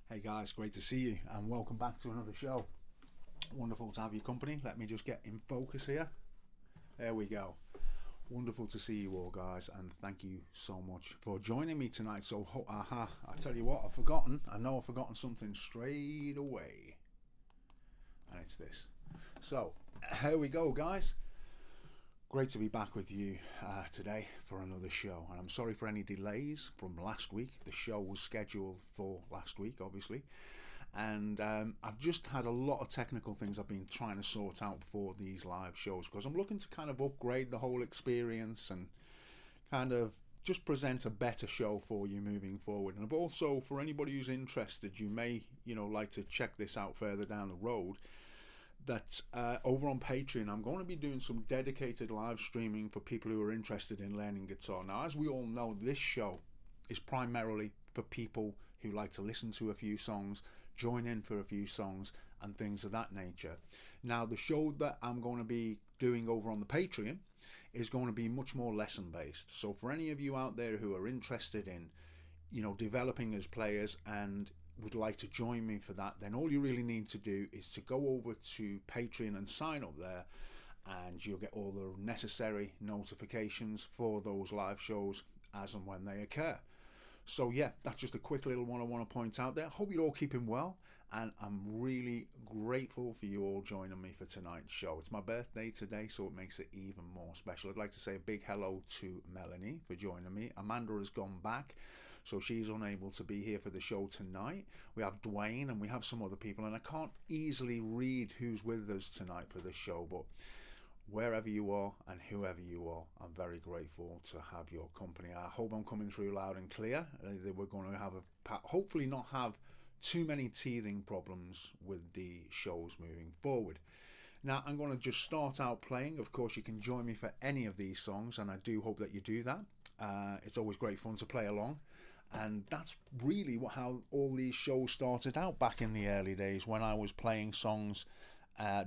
Hey guys, great to see you and welcome back to another show. Wonderful to have your company. Let me just get in focus here. There we go. Wonderful to see you all, guys, and thank you so much for joining me tonight. So, I tell you what, I know I've forgotten something straight away, and it's this. So, here we go, guys. Great to be back with you today for another show, and I'm sorry for any delays from last week. The show was scheduled for last week, obviously, and I've just had a lot of technical things I've been trying to sort out for these live shows, because I'm looking to kind of upgrade the whole experience and kind of just present a better show for you moving forward. And also, for anybody who's interested, you may like to check this out further down the road, that over on Patreon I'm going to be doing some dedicated live streaming for people who are interested in learning guitar. Now, as we all know, this show is primarily for people who like to listen to a few songs, join in for a few songs and things of that nature. Now, the show that I'm going to be doing over on the Patreon is going to be much more lesson based. So for any of you out there who are interested in developing as players and would like to join me for that, then all you really need to do is to go over to Patreon and sign up there, and you'll get all the necessary notifications for those live shows as and when they occur. So yeah, that's just a quick little one I want to point out there. Hope you're all keeping well, and I'm really grateful for you all joining me for tonight's show. It's my birthday today, so it makes it even more special. I'd like to say a big hello to Melanie for joining me. Amanda has gone back, so she's unable to be here for the show tonight. We have Dwayne and we have some other people, and I can't easily read who's with us tonight for this show, but wherever you are and whoever you are, I'm very grateful to have your company. I hope I'm coming through loud and clear. We're going to have hopefully not have too many teething problems with the shows moving forward. Now, I'm going to just start out playing. Of course, you can join me for any of these songs, and I do hope that you do that. It's always great fun to play along. And that's really how all these shows started out back in the early days, when I was playing songs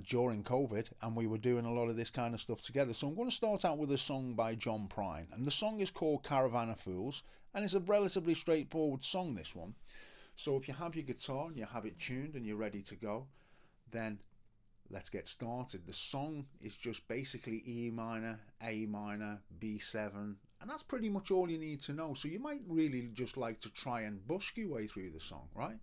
during COVID, and we were doing a lot of this kind of stuff together. So I'm going to start out with a song by John Prine, and the song is called Caravan of Fools, and it's a relatively straightforward song, this one. So if you have your guitar and you have it tuned and you're ready to go, then let's get started. The song is just basically E minor, A minor, B7, and that's pretty much all you need to know. So you might really just like to try and busk your way through the song, right?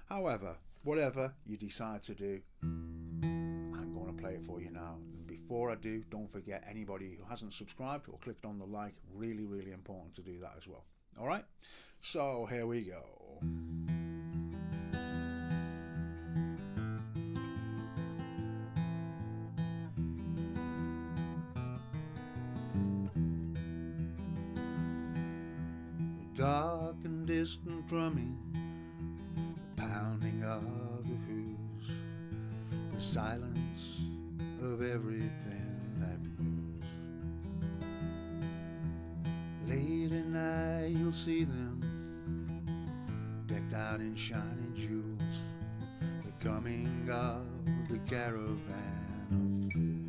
However, whatever you decide to do, I'm going to play it for you now. And before I do, don't forget, anybody who hasn't subscribed or clicked on the like, really, really important to do that as well. All right? So here we go. Dark and distant drumming, the pounding of the hooves, the silence of everything that moves. Late at night you'll see them, decked out in shining jewels, the coming of the caravan of fools.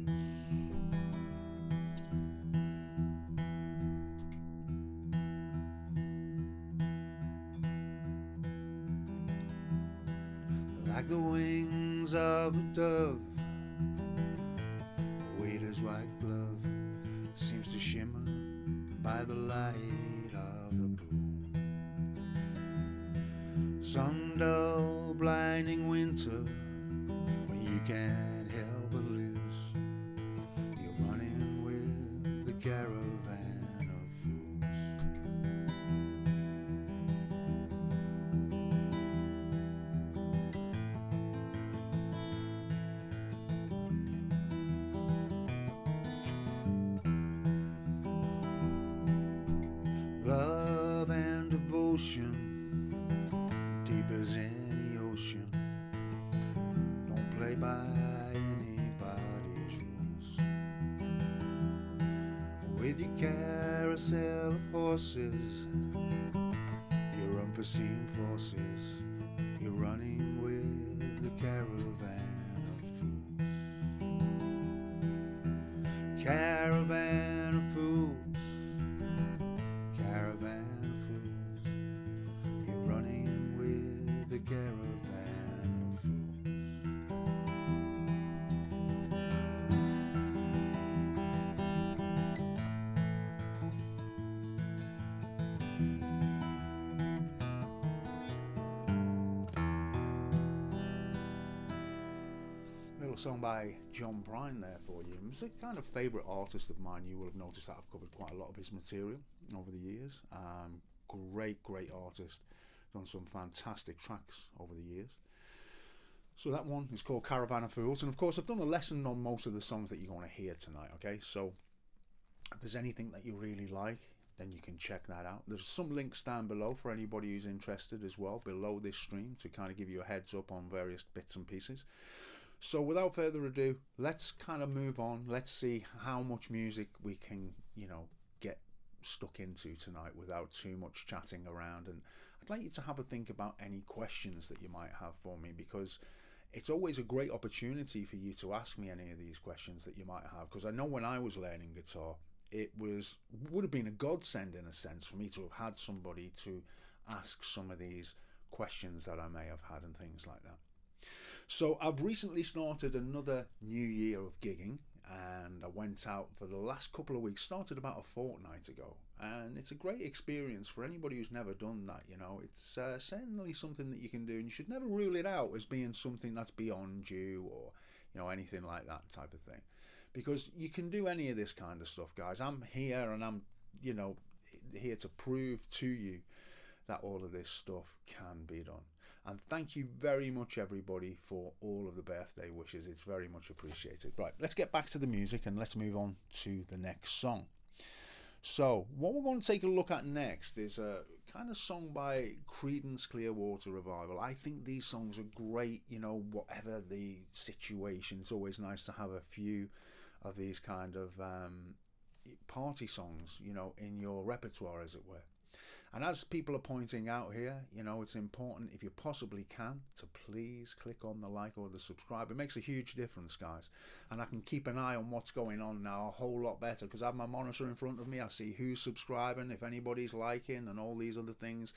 Like the wings of a dove, a waiter's white glove seems to shimmer by the light of the pool. Some dull, blinding winter when you can't help but lose, you're running with the caravan of fools. Love and devotion, deep as any ocean, don't play by anybody's rules. With your carousel of horses, your unforeseen forces, you're running with the caravan of fools. Caravan of fools, caravan of fools, you're running with the caravan song by John Prine there for you. It's a kind of favourite artist of mine. You will have noticed that I've covered quite a lot of his material over the years. Great artist. Done some fantastic tracks over the years. So that one is called Caravan of Fools. And of course I've done a lesson on most of the songs that you're going to hear tonight, okay? So if there's anything that you really like, then you can check that out. There's some links down below for anybody who's interested as well, below this stream, to kind of give you a heads up on various bits and pieces. So without further ado, let's kind of move on. Let's see how much music we can, you know, get stuck into tonight without too much chatting around. And I'd like you to have a think about any questions that you might have for me, because it's always a great opportunity for you to ask me any of these questions that you might have, because I know when I was learning guitar, it would have been a godsend in a sense for me to have had somebody to ask some of these questions that I may have had and things like that. So I've recently started another new year of gigging, and I went out for the last couple of weeks, started about a fortnight ago, and it's a great experience for anybody who's never done that. You know, it's certainly something that you can do, and you should never rule it out as being something that's beyond you, or, you know, anything like that type of thing, because you can do any of this kind of stuff, guys. I'm here, and I'm, you know, here to prove to you that all of this stuff can be done. And thank you very much, everybody, for all of the birthday wishes. It's very much appreciated. Right, let's get back to the music and let's move on to the next song. So what we're going to take a look at next is a kind of song by Creedence Clearwater Revival. I think these songs are great, you know, whatever the situation. It's always nice to have a few of these kind of party songs, you know, in your repertoire, as it were. And as people are pointing out here, you know, it's important, if you possibly can, to please click on the like or the subscribe. It makes a huge difference, guys. And I can keep an eye on what's going on now a whole lot better, because I have my monitor in front of me. I see who's subscribing, if anybody's liking, and all these other things.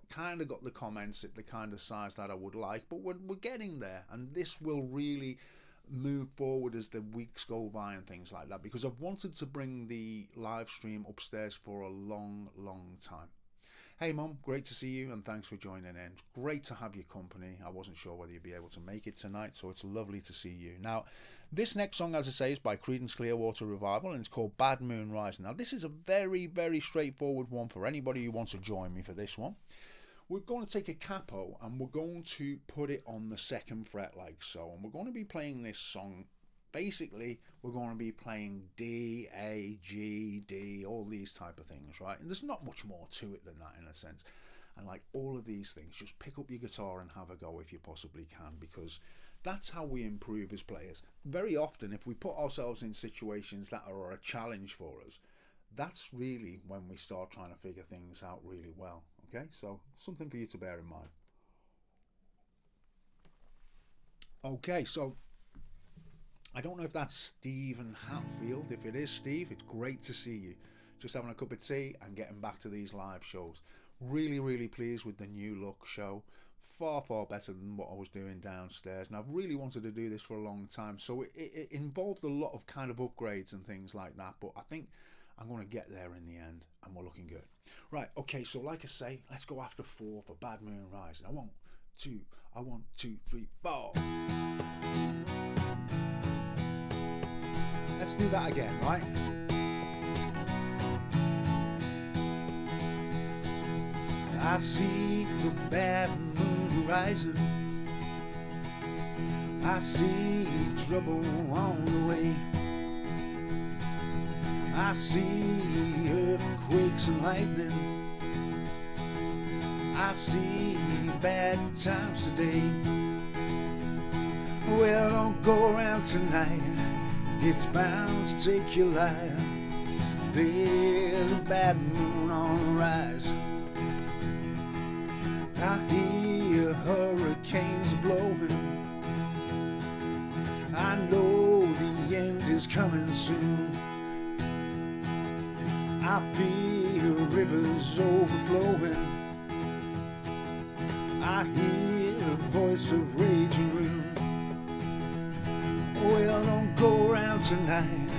Kind of got the comments at the kind of size that I would like, but we're getting there. And this will really move forward as the weeks go by and things like that, because I've wanted to bring the live stream upstairs for a long time. Hey Mum, great to see you, and thanks for joining in. Great to have your company. I wasn't sure whether you'd be able to make it tonight, so it's lovely to see you. Now, this next song, as I say, is by Creedence Clearwater Revival, and it's called Bad Moon Rising. Now, this is a very straightforward one for anybody who wants to join me for this one. We're going to take a capo and we're going to put it on the 2nd fret like so, and we're going to be playing this song. Basically, we're going to be playing D, A, G, D, all these type of things, right? And there's not much more to it than that, in a sense. And like all of these things, just pick up your guitar and have a go if you possibly can, because that's how we improve as players. Very often, if we put ourselves in situations that are a challenge for us, that's really when we start trying to figure things out really well. Okay, so something for you to bear in mind. Okay, so I don't know if that's Stephen Hatfield. If it is Steve, it's great to see you. Just having a cup of tea and getting back to these live shows. Really pleased with the new look show. Far better than what I was doing downstairs. And I've really wanted to do this for a long time. So it involved a lot of kind of upgrades and things like that. But I think I'm going to get there in the end, and we're looking good. Right, okay, so like I say, let's go after 4 for Bad Moon Rising. I want 2, 3, 4. Let's do that again, right? I see the bad moon rising. I see trouble on the way. I see earthquakes and lightning. I see bad times today. Well, don't go around tonight. It's bound to take your life. There's a bad moon on the rise. I hear hurricanes blowing. I know the end is coming soon. I feel rivers overflowing. I hear the voice of raging room. Well, don't go around tonight.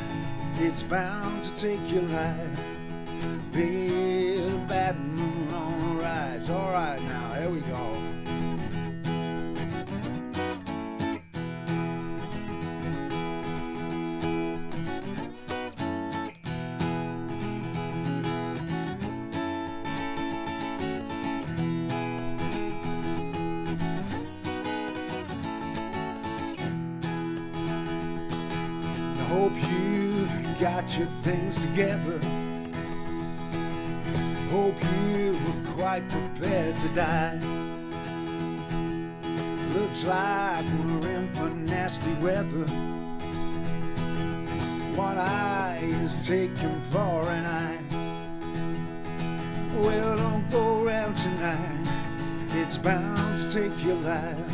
It's bound to take your life. There's a bad moon on the rise. All right, now here we go. Hope you got your things together. Hope you were quite prepared to die. Looks like we're in for nasty weather. One eye is taken for an eye. Well, don't go around tonight, it's bound to take your life.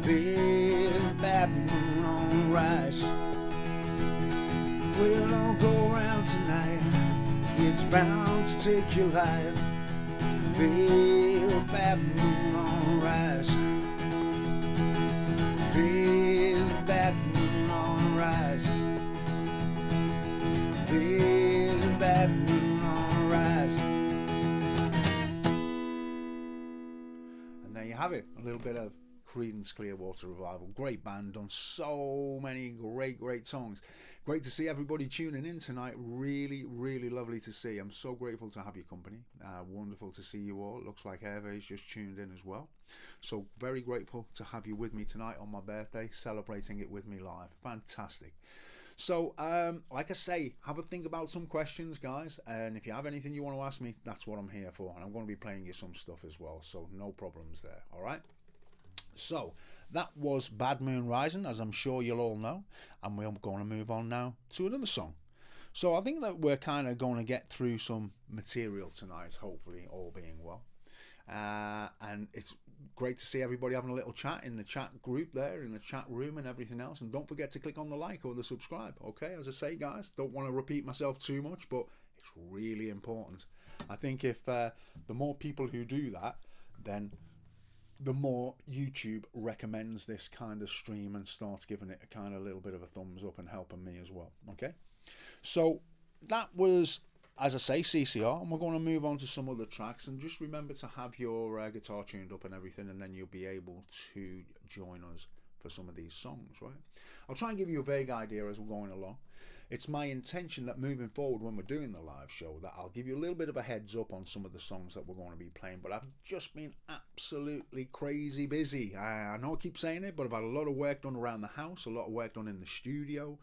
There's bad moon on the rise. Well, don't go around tonight, it's bound to take your life. There's bad moon on the rise. There's bad moon on the rise. There's bad moon on the rise. And there you have it, a little bit of Creedence Clearwater Revival. Great band, done so many great songs. Great to see everybody tuning in tonight. Really lovely to see. I'm so grateful to have your company. Wonderful to see you all. Looks like Hervé's just tuned in as well. So very grateful to have you with me tonight on my birthday, celebrating it with me live. Fantastic. So like I say, have a think about some questions, guys, and if you have anything you want to ask me, that's what I'm here for, and I'm going to be playing you some stuff as well, so no problems there. All right, so that was Bad Moon Rising, as I'm sure you'll all know, and we're going to move on now to another song. So I think that we're kind of going to get through some material tonight, hopefully, all being well. And it's great to see everybody having a little chat in the chat group there, in the chat room and everything else. And don't forget to click on the like or the subscribe, okay? As I say, guys, don't want to repeat myself too much, but it's really important. I think if the more people who do that, then the more YouTube recommends this kind of stream and starts giving it a kind of little bit of a thumbs up and helping me as well, okay? So that was, as I say, CCR, and we're going to move on to some other tracks. And just remember to have your guitar tuned up and everything, and then you'll be able to join us for some of these songs, right? I'll try and give you a vague idea as we're going along. It's my intention that moving forward when we're doing the live show, that I'll give you a little bit of a heads up on some of the songs that we're going to be playing, but I've just been absolutely crazy busy. I know I keep saying it, but I've had a lot of work done around the house, a lot of work done in the studio.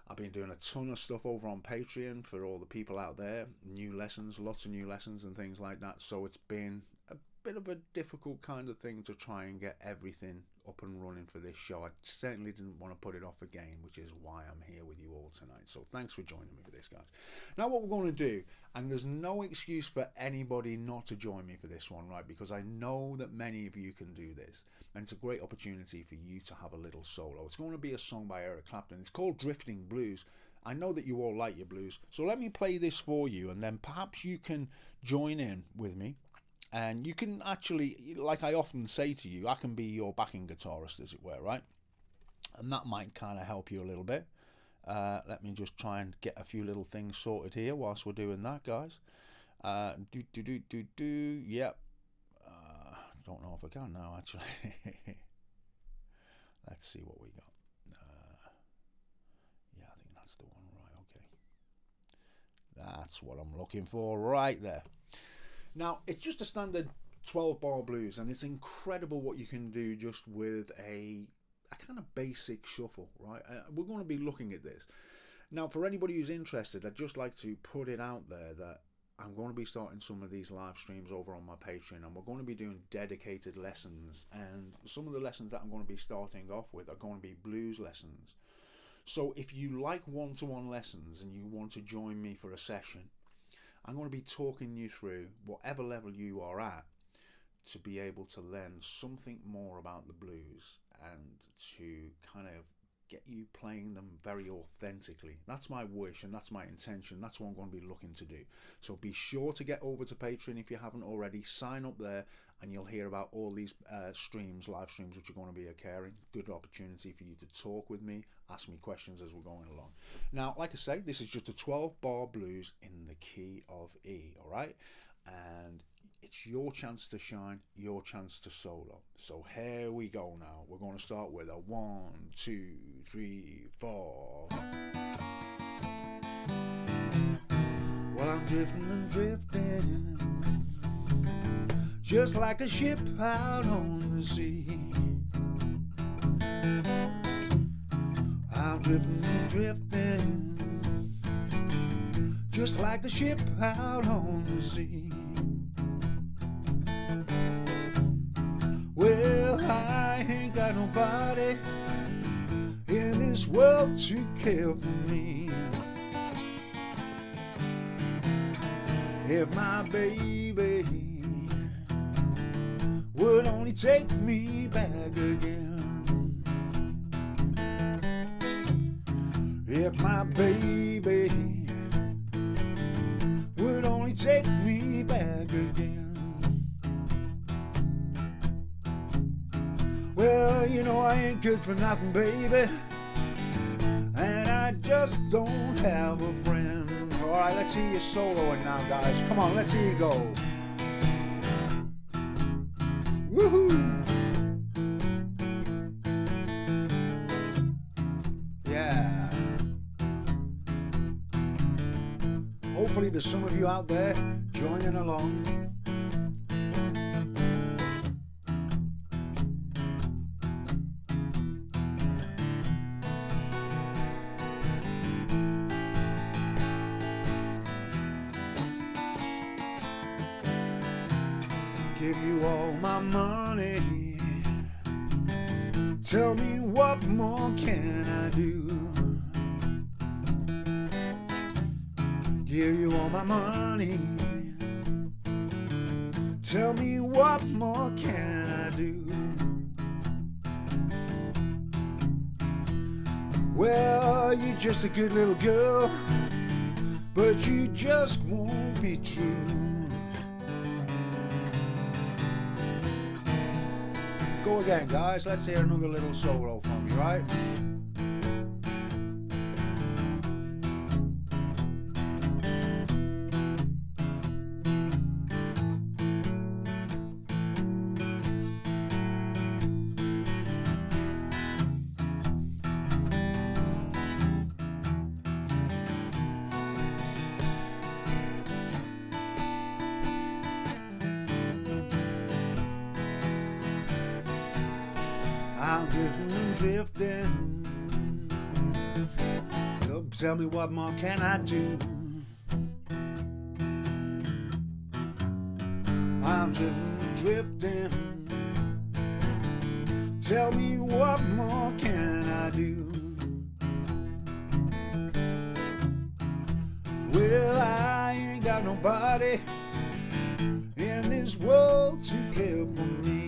I've been doing a ton of stuff over on Patreon for all the people out there, new lessons, lots of new lessons and things like that, so it's been a bit of a difficult kind of thing to try and get everything up and running for this show. I certainly didn't want to put it off again, which is why I'm here with you all tonight. So thanks for joining me for this, guys. Now what we're going to do, and there's no excuse for anybody not to join me for this one, right? Because I know that many of you can do this, and it's a great opportunity for you to have a little solo. It's going to be a song by Eric Clapton. It's called Drifting Blues. I know that you all like your blues, so let me play this for you, and then perhaps you can join in with me. And you can actually, like I often say to you, I can be your backing guitarist, as it were, right? And that might kind of help you a little bit. Let me just try and get a few little things sorted here whilst we're doing that, guys. Yep. Don't know if I can now, actually. Let's see what we got. Yeah, I think that's the one, right? Okay. That's what I'm looking for right there. Now, it's just a standard 12-bar blues, and it's incredible what you can do just with a kind of basic shuffle, right? We're going to be looking at this. Now, for anybody who's interested, I'd just like to put it out there that I'm going to be starting some of these live streams over on my Patreon, and we're going to be doing dedicated lessons, and some of the lessons that I'm going to be starting off with are going to be blues lessons. So if you like one-to-one lessons and you want to join me for a session, I'm going to be talking you through whatever level you are at to be able to learn something more about the blues and to kind of get you playing them very authentically. That's my wish and that's my intention. That's what I'm going to be looking to do. So be sure to get over to Patreon if you haven't already. Sign up there and you'll hear about all these streams, live streams, which are going to be occurring. Good opportunity for you to talk with me, ask me questions as we're going along. Now, like I say, this is just a 12-bar blues in the key of E, all right? And it's your chance to shine, your chance to solo. So here we go now. We're going to start with a 1, 2, 3, 4. Well, I'm drifting and drifting, just like a ship out on the sea. I'm drifting, drifting, just like the ship out on the sea. Well, I ain't got nobody in this world to care for me. If my baby would only take me back again. If my baby would only take me back again. Well, you know I ain't good for nothing, baby, and I just don't have a friend. Alright, let's hear you soloing now, guys. Come on, let's hear you go. Woohoo! Yeah. Hopefully there's some of you out there joining along. Give you all my money. Tell me what more can I do? Give you all my money. Tell me what more can I do? Well, you're just a good little girl, but you just won't be true. Go again, guys. Let's hear another little solo from you, right? I'm drifting, drifting. Oh, tell me what more can I do? I'm drifting, drifting. Tell me what more can I do? Well, I ain't got nobody in this world to care for me.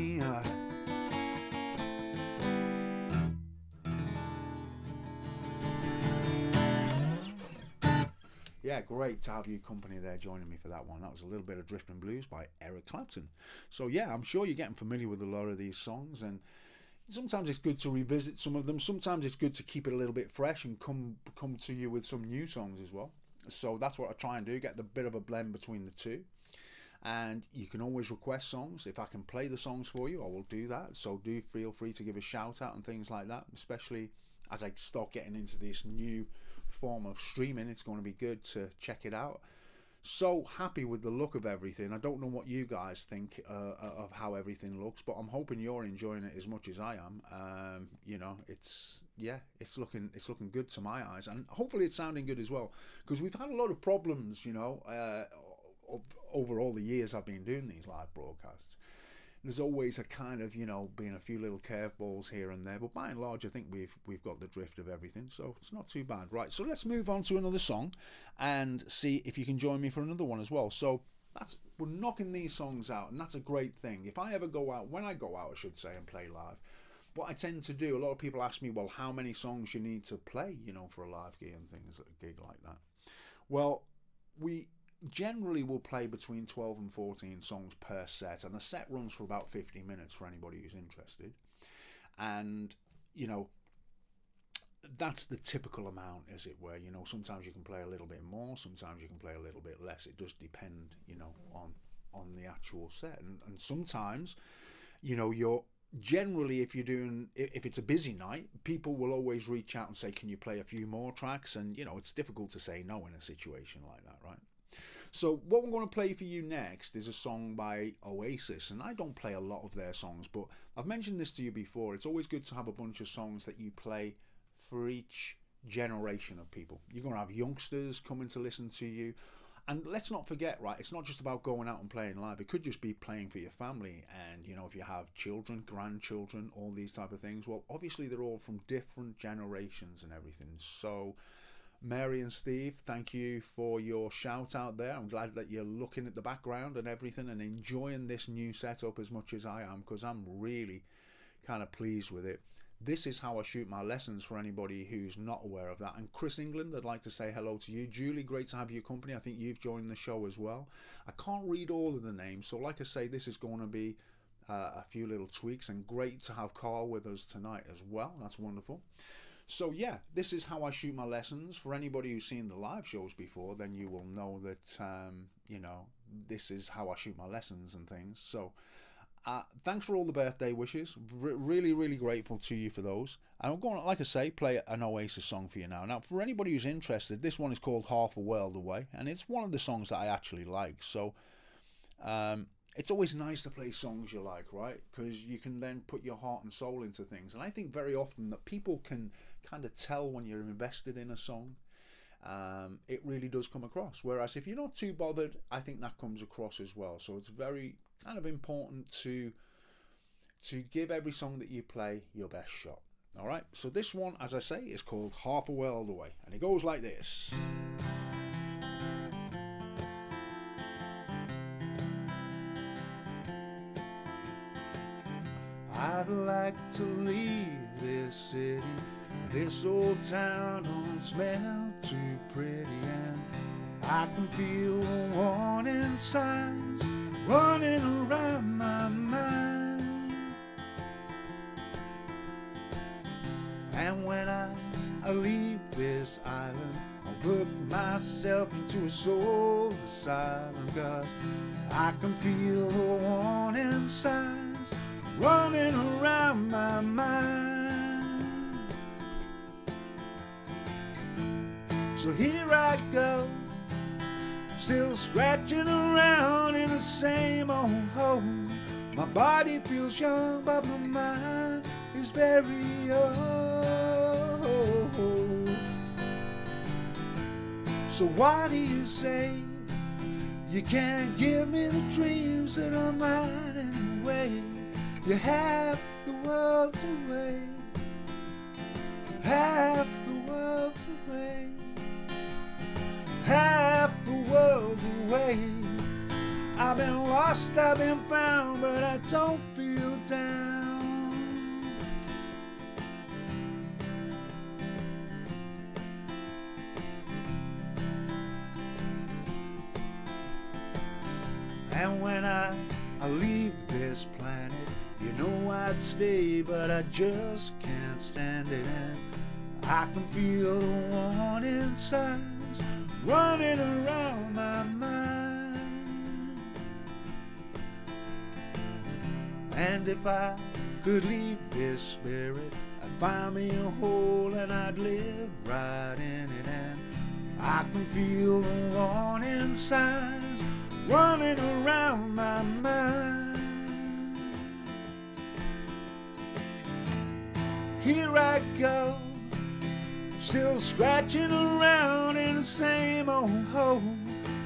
Yeah, great to have you company there joining me for that one. That was a little bit of Drifting Blues by Eric Clapton. So yeah, I'm sure you're getting familiar with a lot of these songs, and sometimes it's good to revisit some of them. Sometimes it's good to keep it a little bit fresh and come to you with some new songs as well. So that's what I try and do, get the bit of a blend between the two. And you can always request songs. If I can play the songs for you, I will do that. So do feel free to give a shout out and things like that, especially as I start getting into this new form of streaming. It's going to be good to check it out. So happy with the look of everything. I don't know what you guys think of how everything looks, but I'm hoping you're enjoying it as much as I am. You know, it's looking good to my eyes, and hopefully it's sounding good as well, because we've had a lot of problems, you know, over all the years I've been doing these live broadcasts. There's always a kind of, you know, being a few little curveballs here and there, but by and large I think we've got the drift of everything, so it's not too bad. Right, so let's move on to another song and see if you can join me for another one as well. So we're knocking these songs out, and that's a great thing. If I ever go out, when I go out I should say, and play live, what I tend to do, a lot of people ask me, well, how many songs you need to play, you know, for a live gig and things, a gig like that. Well, we generally will play between 12 and 14 songs per set, and the set runs for about 50 minutes for anybody who's interested. And, you know, that's the typical amount, as it were. You know, sometimes you can play a little bit more, sometimes you can play a little bit less. It does depend, you know, on the actual set. And sometimes, you know, you're generally, if it's a busy night, people will always reach out and say, can you play a few more tracks? And, you know, it's difficult to say no in a situation like that, right? So what I'm going to play for you next is a song by Oasis, and I don't play a lot of their songs, but I've mentioned this to you before. It's always good to have a bunch of songs that you play for each generation of people. You're going to have youngsters coming to listen to you. And let's not forget, right, it's not just about going out and playing live. It could just be playing for your family. And, you know, if you have children, grandchildren, all these type of things, well, obviously they're all from different generations and everything. So Mary and Steve, thank you for your shout out there. I'm glad that you're looking at the background and everything and enjoying this new setup as much as I am, because I'm really kind of pleased with it. This is how I shoot my lessons for anybody who's not aware of that. And Chris England, I'd like to say hello to you. Julie, great to have your company. I think you've joined the show as well. I can't read all of the names, so like I say, this is going to be a few little tweaks, and great to have Carl with us tonight as well. That's wonderful. So yeah, this is how I shoot my lessons. For anybody who's seen the live shows before, then you will know that, you know, this is how I shoot my lessons and things. So thanks for all the birthday wishes. Really, really grateful to you for those. And I'm going to, like I say, play an Oasis song for you now. Now, for anybody who's interested, this one is called Half a World Away, and it's one of the songs that I actually like. So it's always nice to play songs you like, right? Because you can then put your heart and soul into things. And I think very often that people can kind of tell when you're invested in a song. It really does come across. Whereas if you're not too bothered, I think that comes across as well. So it's very kind of important to give every song that you play your best shot. All right, so this one, as I say, is called Half a World Away, and it goes like this. I'd like to leave this city. This old town don't smell too pretty, and I can feel the warning signs running around my mind. And when I leave this island, I'll put myself into a soul asylum, 'cause I can feel the warning signs running around my mind. So here I go, still scratching around in the same old hole. My body feels young, but my mind is very old. So why do you say you can't give me the dreams that are mine anyway? You have the world away, half the world away, half the world away. I've been lost, I've been found, but I don't feel down. And when I leave this planet, you know I'd stay, but I just can't stand it. And I can feel the warning signs running around my mind. And if I could leave this spirit, I'd find me a hole and I'd live right in it. And I can feel the warning signs running around my mind. Here I go, still scratching around in the same old hole.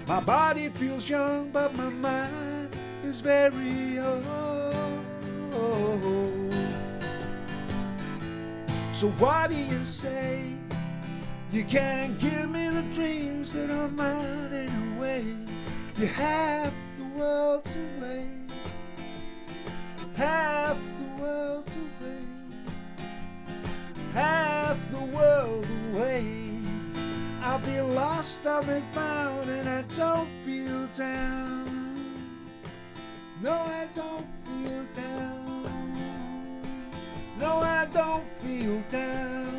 My body feels young, but my mind is very old. So why do you say you can't give me the dreams that are mine anyway? You have the world away, half the world away, half the world away. I've been lost, I've been found, and I don't feel down. No, I don't feel down. No, I don't feel down.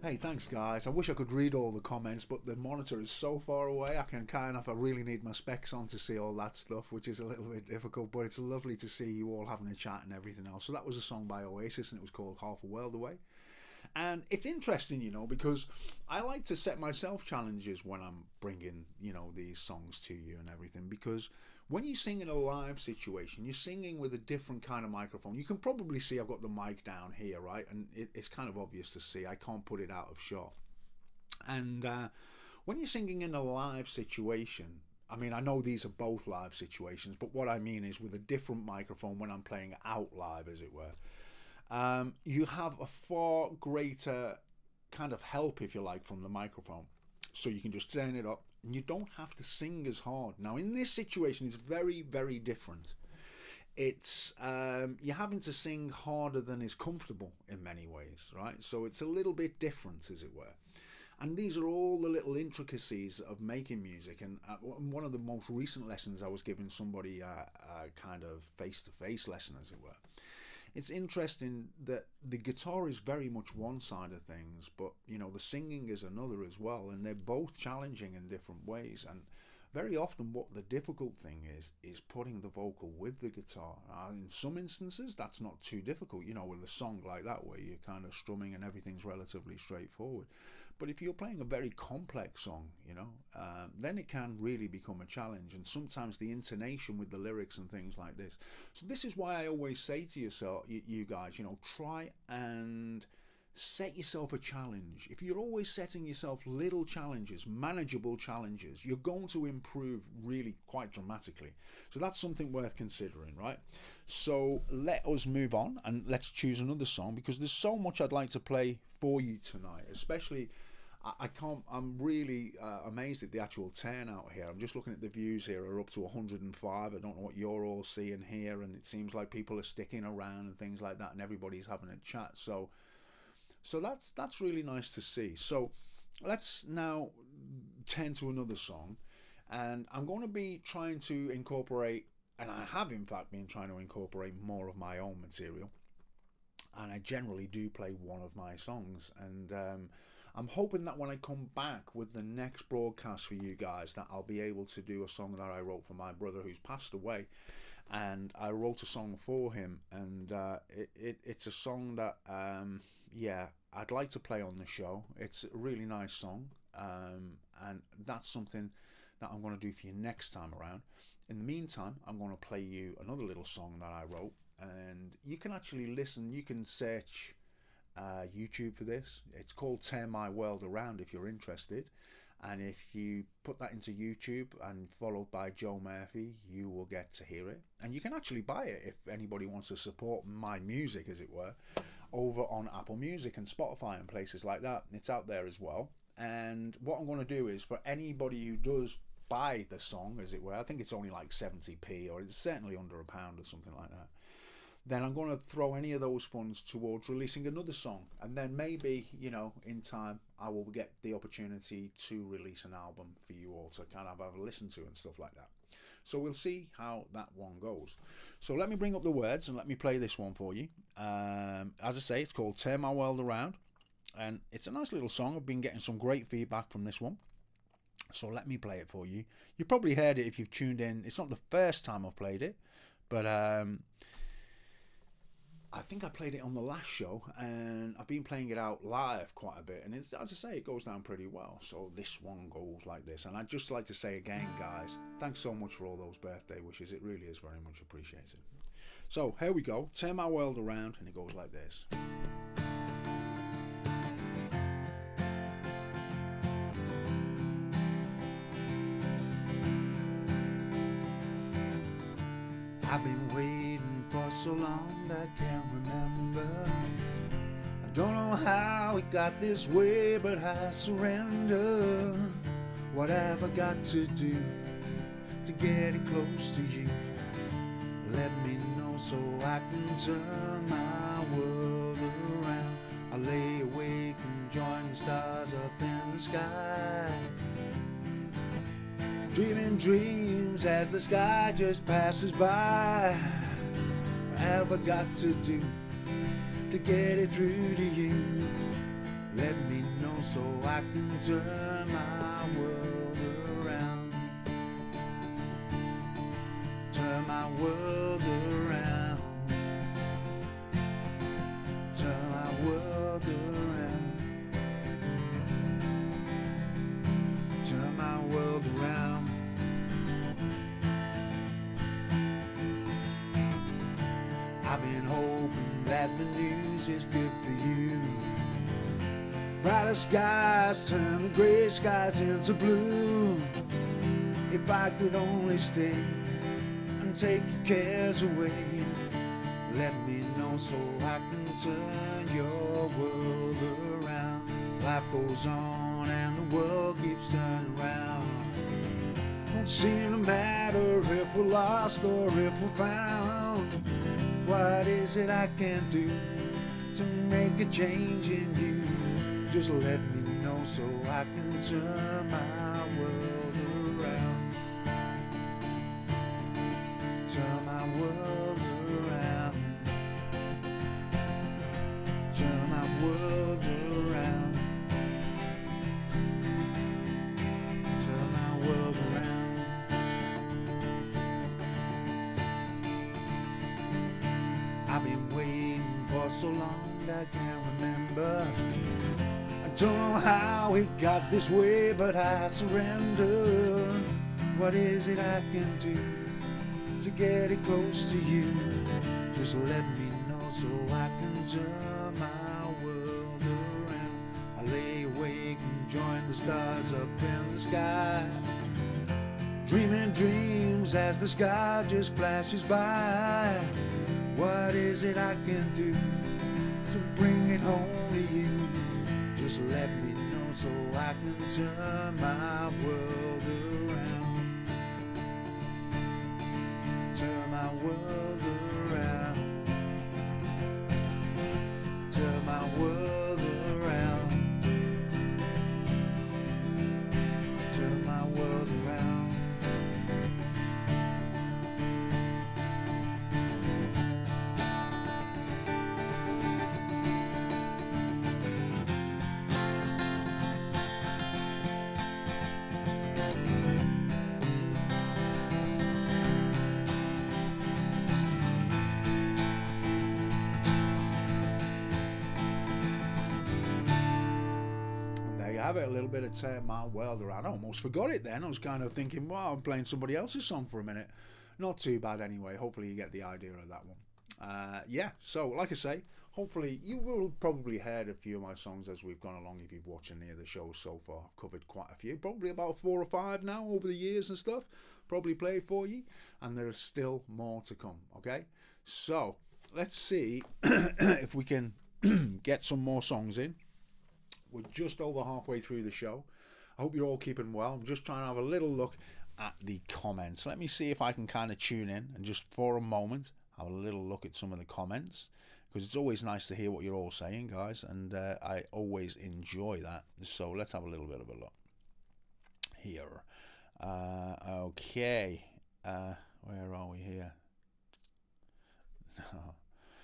Hey, thanks guys. I wish I could read all the comments, but the monitor is so far away. I really need my specs on to see all that stuff, which is a little bit difficult, but it's lovely to see you all having a chat and everything else. So that was a song by Oasis, and it was called Half a World Away. And it's interesting, you know, because I like to set myself challenges when I'm bringing, you know, these songs to you and everything, because when you sing in a live situation, you're singing with a different kind of microphone. You can probably see I've got the mic down here, right? And it's kind of obvious to see. I can't put it out of shot. And when you're singing in a live situation, I mean, I know these are both live situations, but what I mean is with a different microphone when I'm playing out live, as it were, you have a far greater kind of help, if you like, from the microphone. So you can just turn it up and you don't have to sing as hard. Now in this situation it's very, very different. It's you're having to sing harder than is comfortable in many ways, right? So it's a little bit different, as it were. And these are all the little intricacies of making music. And one of the most recent lessons I was giving somebody a kind of face-to-face lesson, as it were. It's interesting that the guitar is very much one side of things, but you know, the singing is another as well, and they're both challenging in different ways. And very often what the difficult thing is putting the vocal with the guitar. In some instances that's not too difficult, you know, with a song like that where you're kind of strumming and everything's relatively straightforward. But if you're playing a very complex song, you know, then it can really become a challenge, and sometimes the intonation with the lyrics and things like this. So this is why I always say to yourself, you guys, you know, try and set yourself a challenge. If you're always setting yourself little challenges, manageable challenges, you're going to improve really quite dramatically. So that's something worth considering, right? So let us move on and let's choose another song, because there's so much I'd like to play for you tonight, especially I'm really amazed at the actual turnout here. I'm just looking at the views here are up to 105. I don't know what you're all seeing here, and it seems like people are sticking around and things like that, and everybody's having a chat. So that's really nice to see. So let's now turn to another song, and I'm going to be trying to incorporate, and I have in fact been trying to incorporate more of my own material, and I generally do play one of my songs, and I'm hoping that when I come back with the next broadcast for you guys, that I'll be able to do a song that I wrote for my brother who's passed away. And I wrote a song for him, and it's a song that yeah, I'd like to play on the show. It's a really nice song, and that's something that I'm going to do for you next time around. In the meantime, I'm going to play you another little song that I wrote, and you can actually listen. You can search YouTube for this. It's called Turn My World Around if you're interested, and if you put that into YouTube and followed by Joe Murphy, you will get to hear it. And you can actually buy it if anybody wants to support my music, as it were, over on Apple Music and Spotify and places like that. It's out there as well. And what I'm going to do is, for anybody who does buy the song, as it were, I think it's only like 70p, or it's certainly under £1 or something like that, then I'm going to throw any of those funds towards releasing another song. And then maybe, you know, in time I will get the opportunity to release an album for you all to kind of have a listen to and stuff like that. So we'll see how that one goes. So let me bring up the words and let me play this one for you. As I say, it's called Turn My World Around, and it's a nice little song. I've been getting some great feedback from this one, so let me play it for you. You probably heard it if you've tuned in. It's not the first time I've played it, but I think I played it on the last show, and I've been playing it out live quite a bit, and it's, as I say, it goes down pretty well. So this one goes like this, and I'd just like to say again, guys, thanks so much for all those birthday wishes. It really is very much appreciated. So here we go, Turn My World Around, and it goes like this. I've been waiting for so long I can't remember. I don't know how it got this way, but I surrender. What have I got to do to get it close to you? Let me know so I can turn my world around. I lay awake and join the stars up in the sky, dreaming dreams as the sky just passes by. What have I got to do to get it through to you? Let me know. so I can turn my world around. Turn my world around. Turn my world around. Turn my world around. I've been hoping that the news is good for you. Brighter skies turn the grey skies into blue. If I could only stay and take your cares away, let me know so I can turn your world around. Life goes on and the world keeps turning around. Don't seem to matter if we're lost or if we're found. What is it I can do to make a change in you? Just let me know so I can turn my world around. Turn my world around. Turn my world around. Turn my world around. I've been waiting for so long I can't remember. I don't know how it got this way, but I surrender. What is it I can do to get it close to you? Just let me know so I can turn my world around. I lay awake and join the stars up in the sky, dreaming dreams as the sky just flashes by. What is it I can do to bring it home to you? Just let me know so I can turn my world around. Turn my world around. Turn my world around. Turn my world around. Have it a little bit of Turn My World Around. I almost forgot it then. I was kind of thinking, wow, I'm playing somebody else's song for a minute. Not too bad anyway. Hopefully you get the idea of that one. Yeah, so like I say, hopefully you will probably heard a few of my songs as we've gone along if you've watched any of the shows so far. I've covered quite a few, probably about 4 or 5 now over the years and stuff. Probably played for you, and there's still more to come, okay? So let's see if we can get some more songs in. We're just over halfway through the show. I hope you're all keeping well. I'm just trying to have a little look at the comments. Let me see if I can kind of tune in and just for a moment have a little look at some of the comments, because it's always nice to hear what you're all saying, guys, and I always enjoy that. So let's have a little bit of a look here. Okay. Where are we here?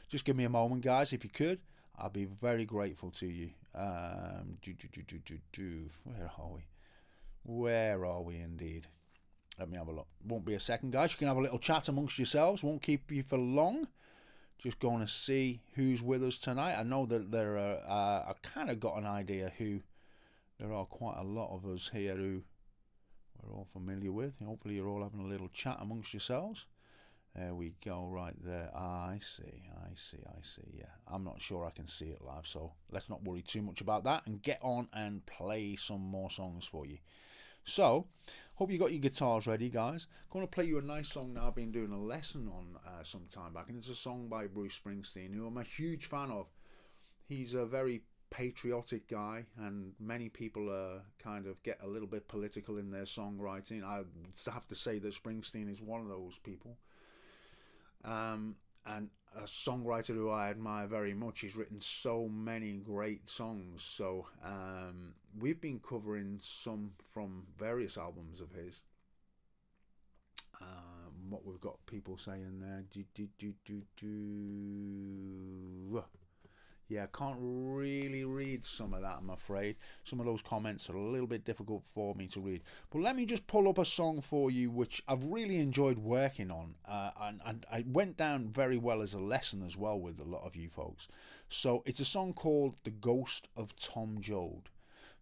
Just give me a moment, guys, if you could. I'll be very grateful to you. Where are we? Where are we indeed? Let me have a look. Won't be a second, guys. You can have a little chat amongst yourselves. Won't keep you for long. Just going to see who's with us tonight. I know that there are. I kind of got an idea who. There are quite a lot of us here who we're all familiar with. Hopefully, you're all having a little chat amongst yourselves. There we go, right there. I see. Yeah, I'm not sure I can see it live, so let's not worry too much about that and get on and play some more songs for you. So, hope you got your guitars ready, guys. Going to play you a nice song now I've been doing a lesson on some time back, and it's a song by Bruce Springsteen, who I'm a huge fan of. He's a very patriotic guy, and many people kind of get a little bit political in their songwriting. I have to say that Springsteen is one of those people. And a songwriter who I admire very much. He's written so many great songs. So we've been covering some from various albums of his. What we've got people saying there. Yeah, I can't really read some of that, I'm afraid. Some of those comments are a little bit difficult for me to read. But let me just pull up a song for you which I've really enjoyed working on. And I went down very well as a lesson as well with a lot of you folks. So it's a song called The Ghost of Tom Jode.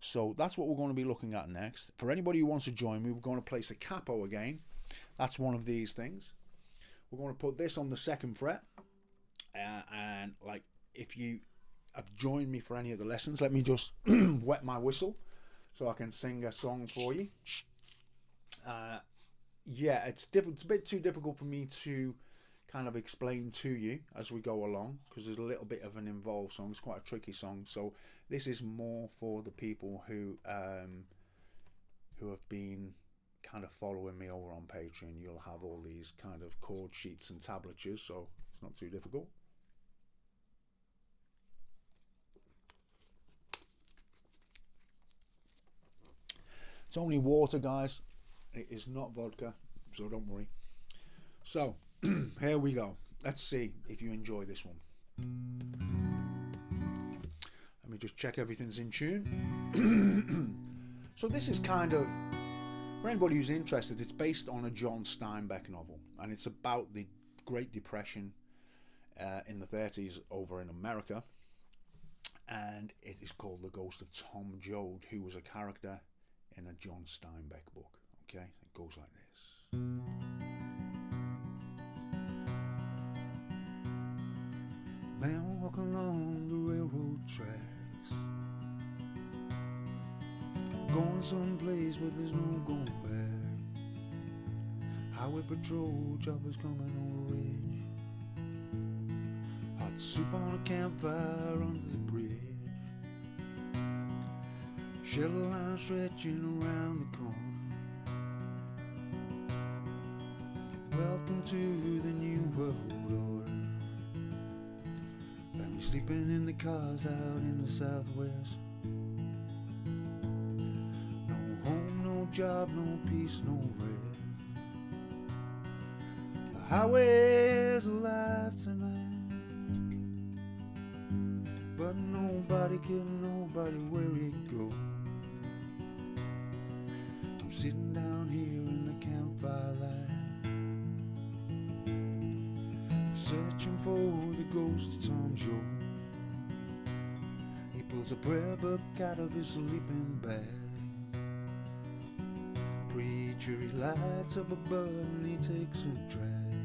So that's what we're going to be looking at next. For anybody who wants to join me, we're going to place a capo again. That's one of these things. We're going to put this on the 2nd fret. And like, if you have joined me for any of the lessons, let me just wet my whistle so I can sing a song for you. Yeah, it's a bit too difficult for me to kind of explain to you as we go along, because there's a little bit of an involved song. It's quite a tricky song, so this is more for the people who have been kind of following me over on Patreon. You'll have all these kind of chord sheets and tablatures, so it's not too difficult. It's only water, guys. It is not vodka, so don't worry. So, here we go. Let's see if you enjoy this one. Let me just check everything's in tune. So this is kind of, for anybody who's interested, it's based on a John Steinbeck novel, and it's about the Great Depression in the 30s over in America, and it is called The Ghost of Tom Jode, who was a character in a John Steinbeck book. Okay, it goes like this. Man walking along the railroad tracks, going someplace where there's no going back. Highway patrol choppers coming on a ridge. Hot soup on a campfire under the bridge. Shelter line stretching around the corner. Welcome to the new world order. Family sleeping in the cars out in the southwest. No home, no job, no peace, no rest. The highway's alive tonight, but nobody can nobody where it goes. I'm sitting down here in the campfire light, searching for the ghost of Tom Jode. He pulls a prayer book out of his sleeping bag. Preacher, he lights up a bud and he takes a drag,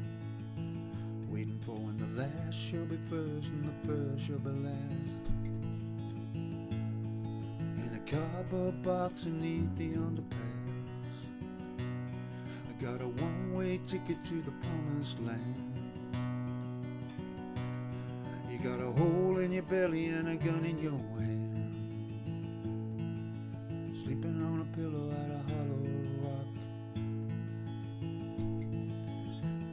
waiting for when the last shall be first and the first shall be last. In a cardboard box beneath the underpass, I got a one-way ticket to the promised land. You got a hole in your belly and a gun in your hand, sleeping on a pillow at a hollow rock,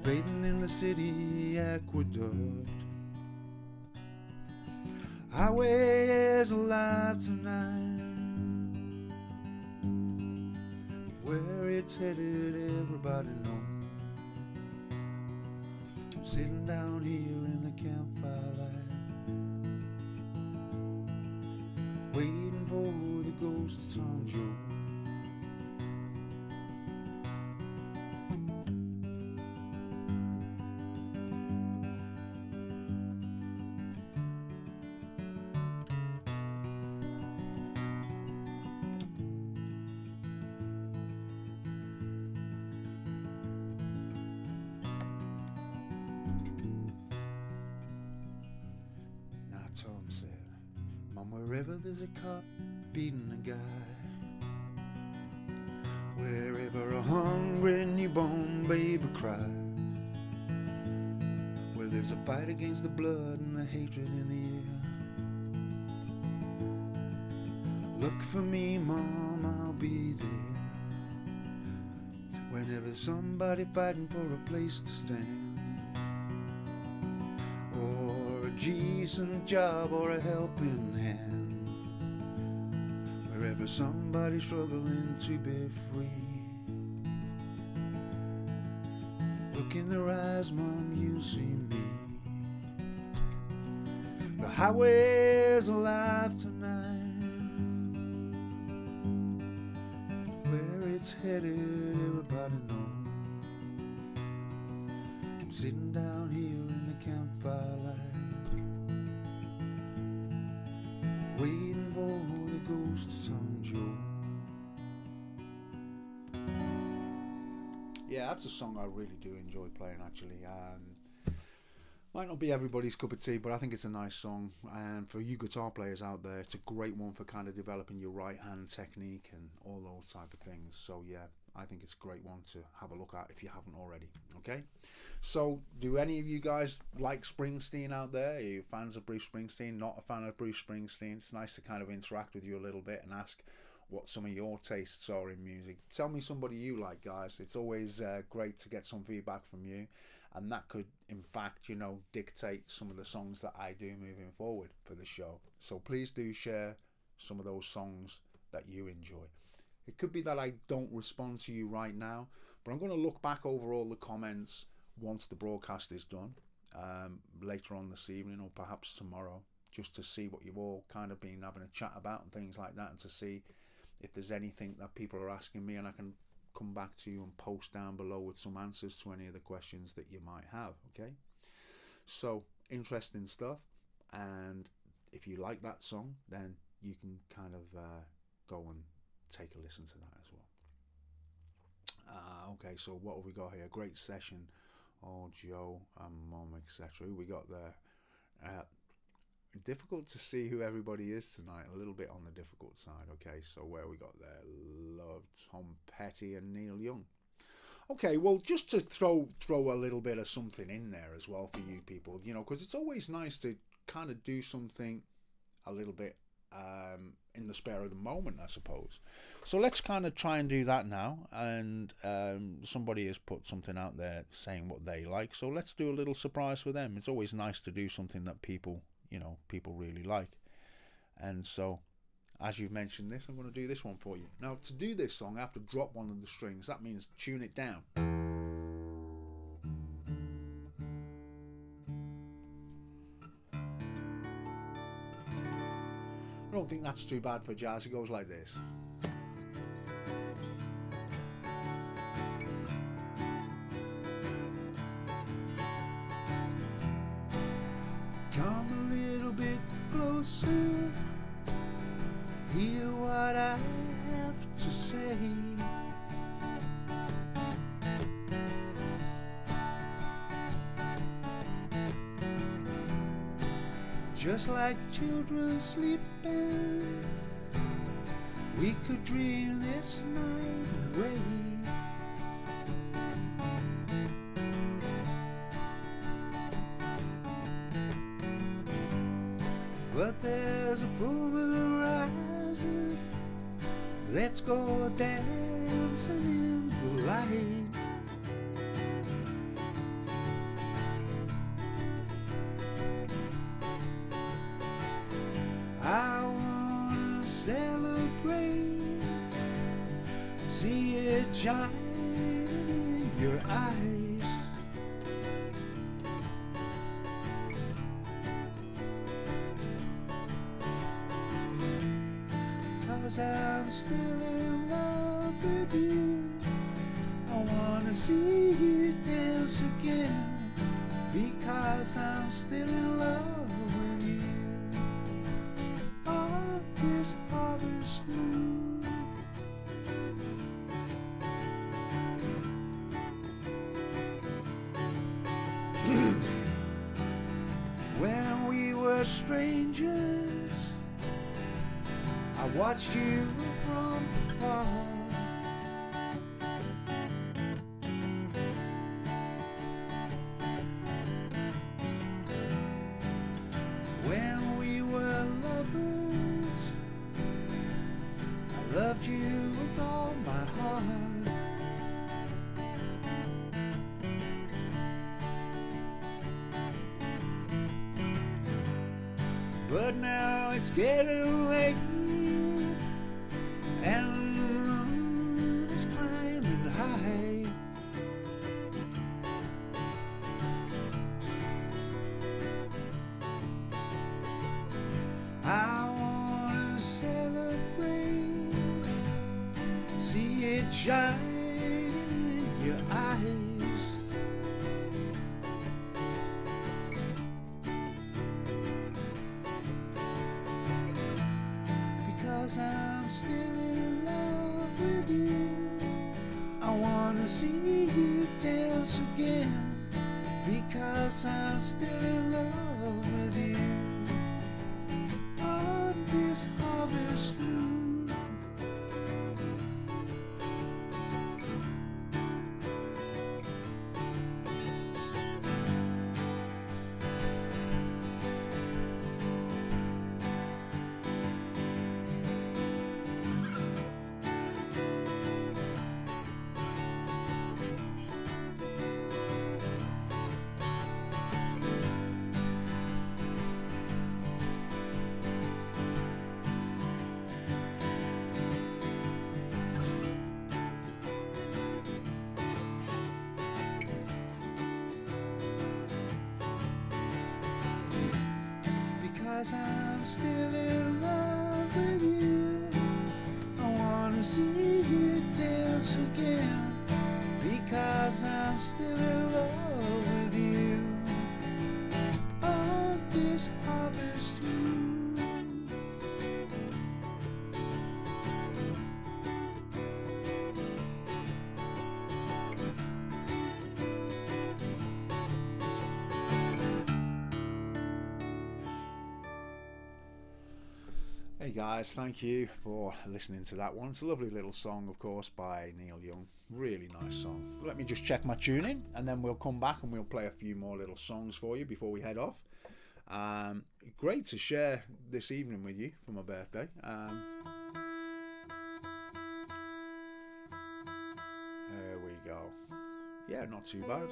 bathing in the city aqueduct. Highway is alive tonight, where it's headed everybody knows. I'm sitting down here in the campfire light, waiting for the ghost of Tom Jode. Tom said, Mom, wherever there's a cop beating a guy, wherever a hungry newborn baby cries, where there's a fight against the blood and the hatred in the air, look for me, Mom, I'll be there. Whenever somebody fighting for a place to stand, or a decent job or a helping hand, wherever somebody's struggling to be free, look in their eyes, Mom, you see me. The highway's alive tonight. Where it's headed, everybody knows. I'm sitting down here in the campfire light, waiting for the ghost of Tom Jode. Yeah, that's a song I really do enjoy playing, actually. Might not be everybody's cup of tea, but I think it's a nice song. And for you guitar players out there, it's a great one for kind of developing your right hand technique and all those type of things. So yeah, I think it's a great one to have a look at if you haven't already. Okay, so do any of you guys like Springsteen out there? Are you fans of Bruce Springsteen? Not a fan of Bruce Springsteen? It's nice to kind of interact with you a little bit and ask what some of your tastes are in music. Tell me somebody you like, guys. It's always great to get some feedback from you, and that could in fact, you know, dictate some of the songs that I do moving forward for the show. So please do share some of those songs that you enjoy. It could be that I don't respond to you right now, but I'm going to look back over all the comments once the broadcast is done, later on this evening or perhaps tomorrow, just to see what you've all kind of been having a chat about and things like that, and to see if there's anything that people are asking me, and I can come back to you and post down below with some answers to any of the questions that you might have. Okay, so interesting stuff, and if you like that song, then you can kind of go and take a listen to that as well. Okay, so what have we got here? Great session. Oh, Joe and Mom, etc. Who we got there? Difficult to see who everybody is tonight. A little bit on the difficult side. Okay, so where we got there? Love, Tom Petty and Neil Young. Okay, well, just to throw a little bit of something in there as well for you people, you know, because it's always nice to kind of do something a little bit in the spare of the moment, I suppose. So let's kind of try and do that now. And somebody has put something out there saying what they like, so let's do a little surprise for them. It's always nice to do something that people, you know, people really like. And so, as you've mentioned this, I'm going to do this one for you. Now, to do this song, I have to drop one of the strings. That means tune it down. I don't think that's too bad for jazz. It goes like this. Come a little bit closer, hear what I have to say. Just like children sleeping, we could dream this night away. But there's a full moon rising, let's go dancing in the light. I wanna celebrate, see it shine in your eyes. Cause I'm still in love with you, I wanna see you dance again, because I'm still in love with you. This harvest moon, when we were strangers, I watched you from afar. When we were lovers, loved you with all my heart. But now it's getting late, and the moon is climbing high. because I'm still in love with you. I wanna see you dance again, because I'm still in love with you. On this harvest moon. Because I'm still in love with you. I wanna see you dance again, because I'm still in love with you. On this harvest moon. Hey guys, thank you for listening to that one. It's a lovely little song, of course, by Neil Young. Really nice song. Let me just check my tuning, and then we'll come back and we'll play a few more little songs for you before we head off. Great to share this evening with you for my birthday. There we go. Yeah, not too bad.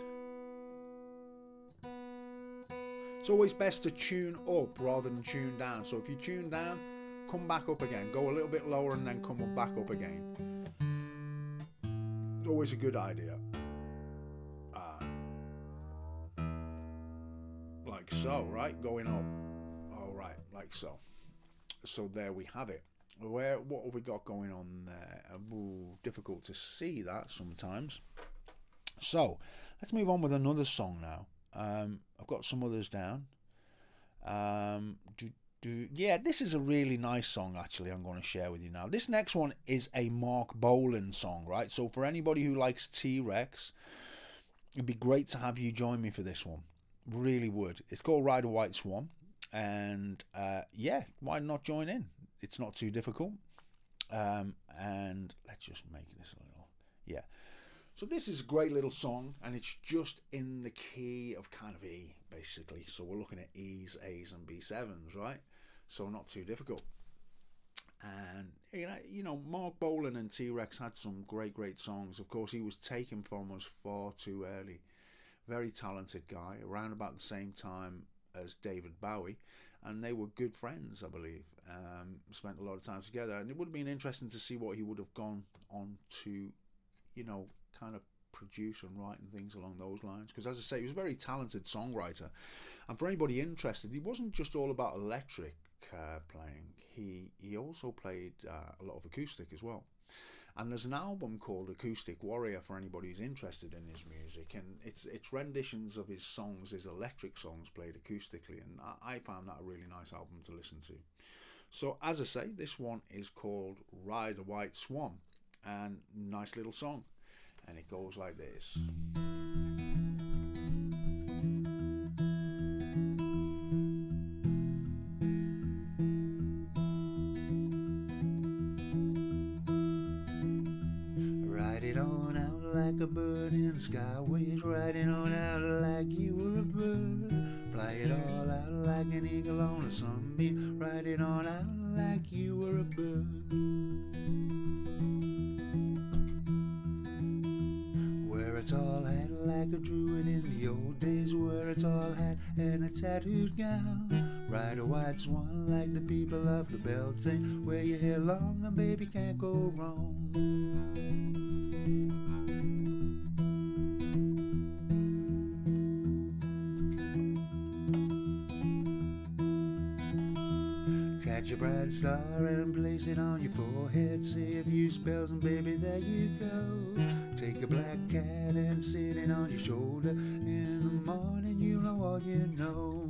It's always best to tune up rather than tune down. So if you tune down, come back up again. Go a little bit lower and then come back up again. Always a good idea. Like so, right? Going up. All right, like so. So there we have it. What have we got going on there? Ooh, difficult to see that sometimes. So let's move on with another song now. I've got some others down. Yeah, this is a really nice song, actually, I'm going to share with you now. This next one is a Mark Bolan song, right? So for anybody who likes T-Rex, it'd be great to have you join me for this one. Really would. It's called Ride a White Swan. And yeah, why not join in? It's not too difficult. And let's just make this a little... Yeah. So this is a great little song, and it's just in the key of kind of E, basically. So we're looking at E's, A's, and B7s, right? So not too difficult. And you know, Mark Bolan and T-Rex had some great songs. Of course, he was taken from us far too early. Very talented guy, around about the same time as David Bowie, and they were good friends, I believe. Spent a lot of time together, and it would have been interesting to see what he would have gone on to, you know, kind of produce and write and things along those lines, because as I say, he was a very talented songwriter. And for anybody interested, he wasn't just all about electric playing. He also played a lot of acoustic as well. And there's an album called Acoustic Warrior for anybody who's interested in his music, and it's renditions of his songs, his electric songs played acoustically, and I found that a really nice album to listen to. So as I say, this one is called Ride a White Swan, and nice little song. And it goes like this. Ride it on out like a bird in the skyways. Ride it on out like you were a bird. Fly it all out like an eagle on a sunbeam. Ride it on out like you were a bird. A tall hat like a druid in the old days. Wear a tall hat and a tattooed gown. Ride a white swan like the people of the Beltane. Wear your hair long and baby can't go wrong. Catch a bright star and place it on your forehead. Say a few spells and baby there you go. Take a black cat and sit it on your shoulder. In the morning you'll know all you know.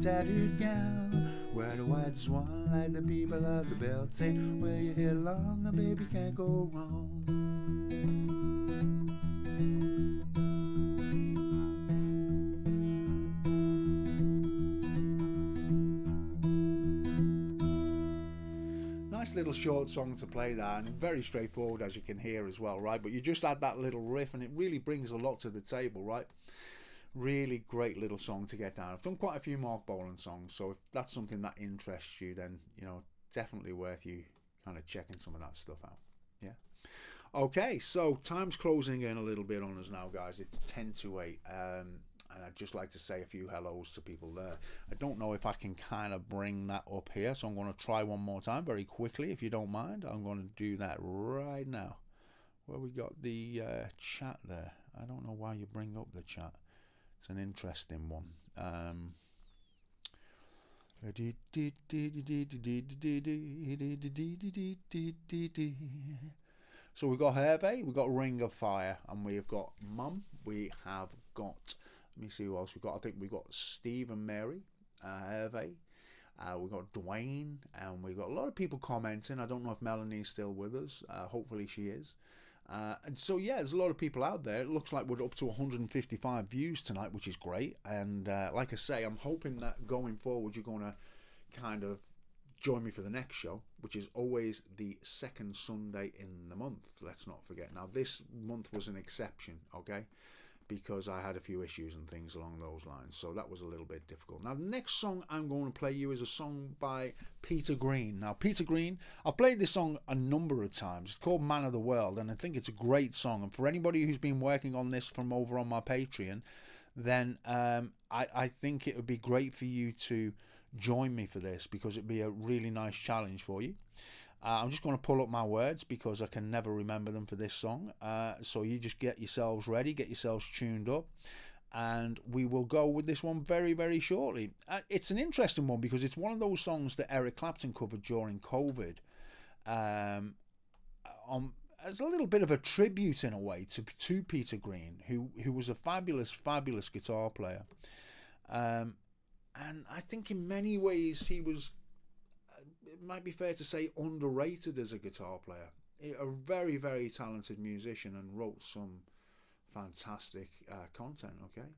tattered gown. Wear the white swan like the people of the belt. Say, wear your hair long, a baby can't go wrong. Nice little short song to play there, and very straightforward as you can hear as well, right? But you just add that little riff and it really brings a lot to the table, right? Really great little song to get down. I've done quite a few Mark Bolan songs, so if that's something that interests you, then, you know, definitely worth you kind of checking some of that stuff out. Yeah. Okay, so time's closing in a little bit on us now, guys. It's 10 to 8, and I'd just like to say a few hellos to people there. I don't know if I can kind of bring that up here, so I'm going to try one more time very quickly, if you don't mind. I'm going to do that right now. Where we got the chat there. I don't know why you bring up the chat. It's an interesting one. So we've got Hervé, we've got Ring of Fire, and we've got Mum. We have got, let me see who else we've got. I think we've got Steve and Mary, Hervé. We've got Dwayne, and we've got a lot of people commenting. I don't know if Melanie's still with us. Hopefully she is. And so yeah, there's a lot of people out there. It looks like we're up to 155 views tonight, which is great. And like I say, I'm hoping that going forward you're going to kind of join me for the next show, which is always the second Sunday in the month. Let's not forget. Now this month was an exception, okay, because I had a few issues and things along those lines, so that was a little bit difficult. Now the next song I'm going to play you is a song by Peter Green. Now Peter Green, I've played this song a number of times. It's called Man of the World, and I think it's a great song, and for anybody who's been working on this from over on my Patreon, then I think it would be great for you to join me for this, because it'd be a really nice challenge for you. I'm just going to pull up my words because I can never remember them for this song. So you just get yourselves ready, get yourselves tuned up, and we will go with this one very, very shortly. It's an interesting one because it's one of those songs that Eric Clapton covered during COVID, as a little bit of a tribute in a way to Peter Green, who was a fabulous, fabulous guitar player. And I think in many ways he was, it might be fair to say, underrated as a guitar player. A very, very talented musician, and wrote some fantastic content, okay?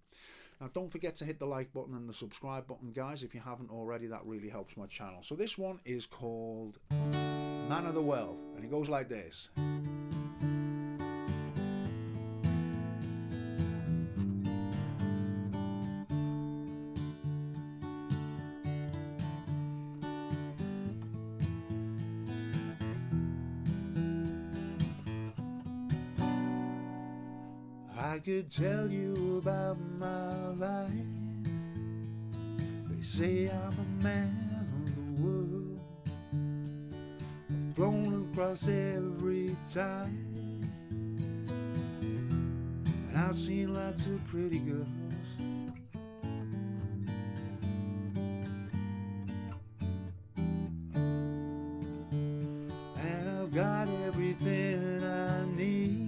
Now don't forget to hit the like button and the subscribe button, guys, if you haven't already. That really helps my channel. So this one is called Man of the World, and it goes like this. I could tell you about my life. They say I'm a man of the world. I've flown across every tide, and I've seen lots of pretty girls. And I've got everything I need.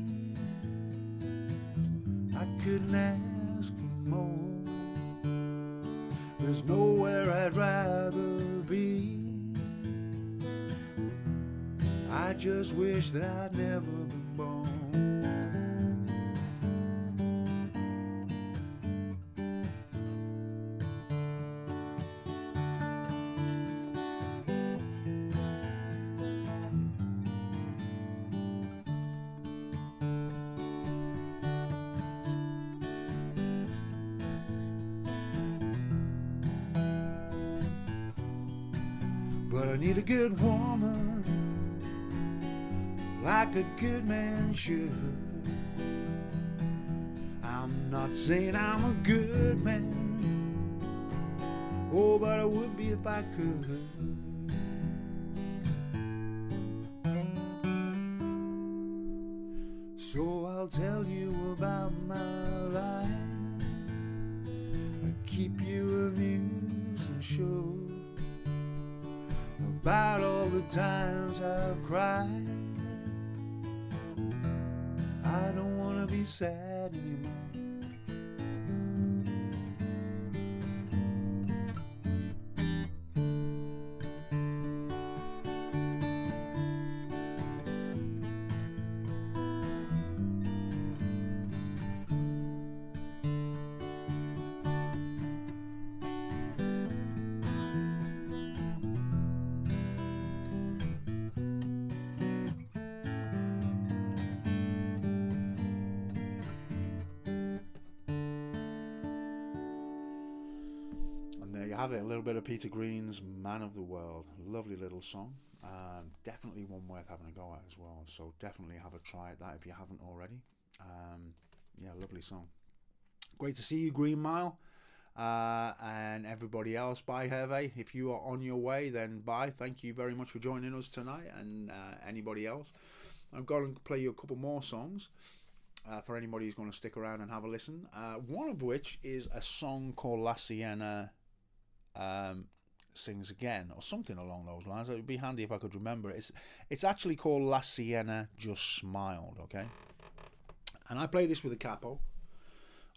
I couldn't ask for more. There's nowhere I'd rather be. I just wish that I'd never been born. But I need a good woman, like a good man should. I'm not saying I'm a good man, oh, but I would be if I could. So I'll tell you about my life, I keep you amused and sure about all the times I've cried. I don't want to be sad anymore. have it, a little bit of Peter Green's Man of the World. Lovely little song. Definitely one worth having a go at as well. So definitely have a try at that if you haven't already. Yeah, lovely song. Great to see you, Green Mile. And everybody else, bye Hervé. If you are on your way, then bye. Thank you very much for joining us tonight. And anybody else, I'm going to play you a couple more songs for anybody who's going to stick around and have a listen. One of which is a song called La Sienna Sings Again, or something along those lines. It would be handy if I could remember. It's actually called La Sienna Just Smiled, okay? And I play this with a capo.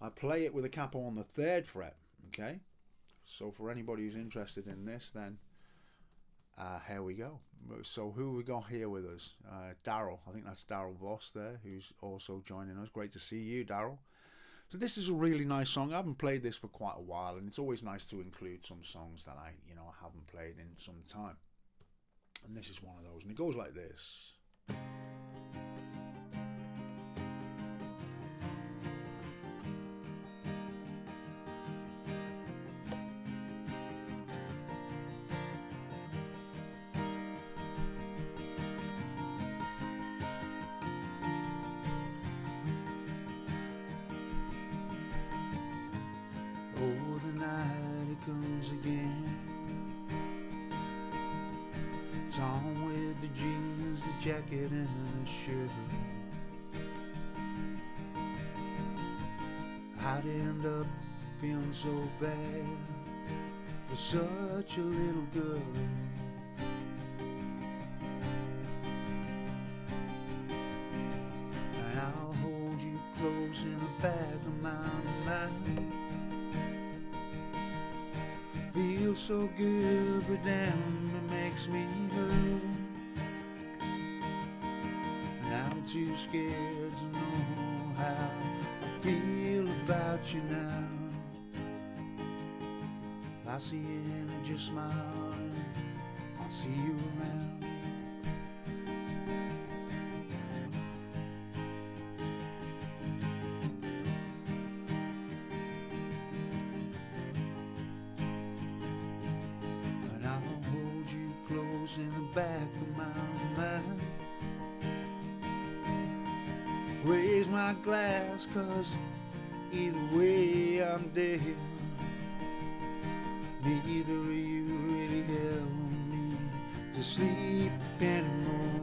I play it with a capo on the 3rd fret, okay? So for anybody who's interested in this, then here we go. So who we got here with us? Daryl. I think that's Daryl Voss there, who's also joining us. Great to see you, Daryl. So this is a really nice song. I haven't played this for quite a while, and it's always nice to include some songs that I haven't played in some time. And this is one of those, and it goes like this. Oh, the night it comes again. It's on with the jeans, the jacket and the shirt. I'd end up feeling so bad for such a little girl. And I'll hold you close in the back of my mind. Feels so good, but damn, it makes me hurt. And I'm too scared to know how I feel about you now. I see you and just smile, and I'll see you around. In the back of my mind, raise my glass, 'cause either way I'm dead. Neither of you really help me to sleep anymore.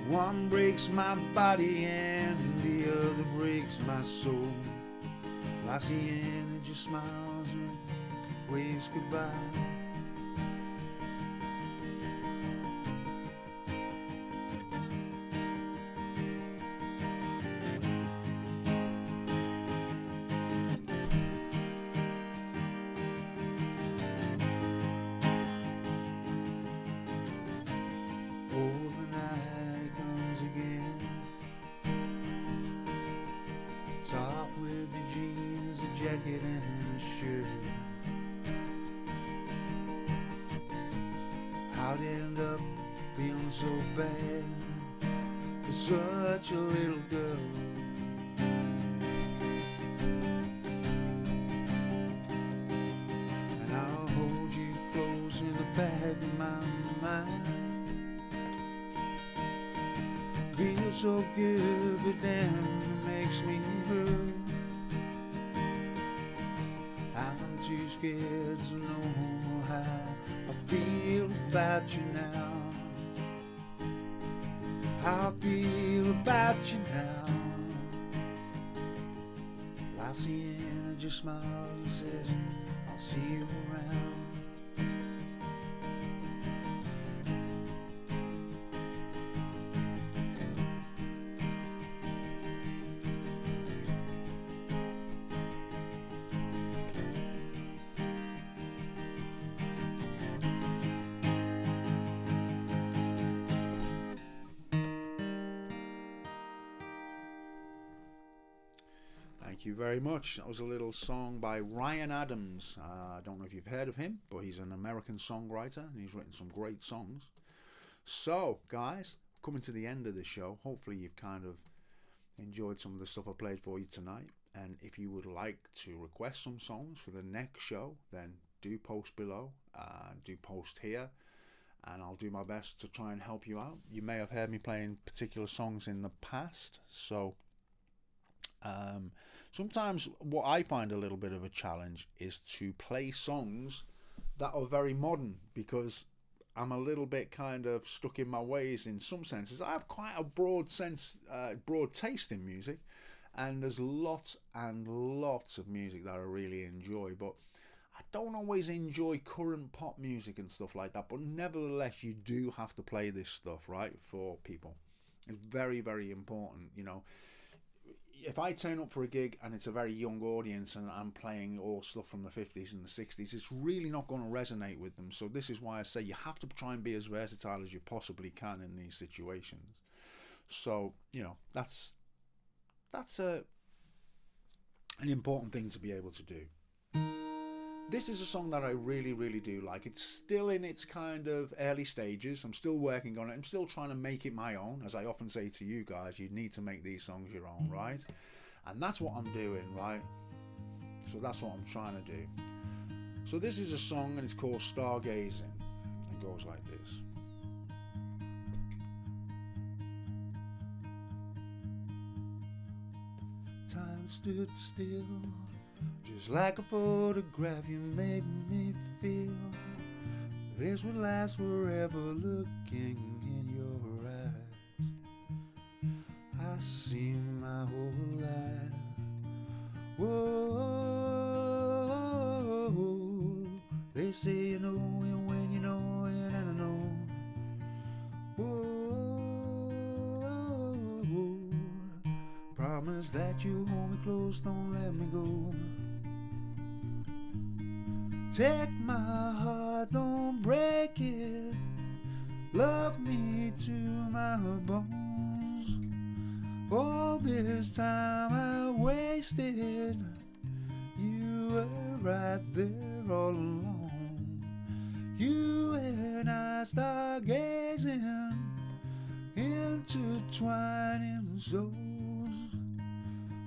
One breaks my body and the other breaks my soul. I see and it just smiles and waves goodbye. Oh, the night comes again. Top with the jeans, the jacket and the shirt. I'd end up feeling so bad for such a little girl. And I'll hold you close in the back of my mind. Feels so good, but damn, it makes me hurt. I'm too scared to know how I feel about you now. How I feel about you now. I see you and I just smile and says, I'll see you around. Thank you very much. That was a little song by Ryan Adams. I don't know if you've heard of him, but he's an American songwriter and he's written some great songs. So, guys, coming to the end of the show. Hopefully you've kind of enjoyed some of the stuff I played for you tonight. And if you would like to request some songs for the next show, then do post below, do post here, and I'll do my best to try and help you out. You may have heard me playing particular songs in the past, so sometimes what I find a little bit of a challenge is to play songs that are very modern, because I'm a little bit kind of stuck in my ways in some senses. I have quite a broad taste in music, and there's lots and lots of music that I really enjoy, but I don't always enjoy current pop music and stuff like that. But nevertheless, you do have to play this stuff, right, for people. It's very, very important, you know. If I turn up for a gig and it's a very young audience and I'm playing all stuff from the 50s and the 60s, it's really not going to resonate with them. So this is why I say you have to try and be as versatile as you possibly can in these situations. So, you know, that's an important thing to be able to do. This is a song that I really, really do like. It's still in its kind of early stages. I'm still working on it. I'm still trying to make it my own. As I often say to you guys, you need to make these songs your own, right? And that's what I'm doing, right? So that's what I'm trying to do. So this is a song, and it's called Stargazing. It goes like this. Time stood still, just like a photograph. You made me feel this would last forever. Looking in your eyes, I see my whole life. Whoa, they say you know it when you know it, and I know. Whoa, promise that you hold me close, don't let me go. Take my heart, don't break it. Love me to my bones. All this time I wasted, you were right there all along. You and I stargazing, intertwining souls.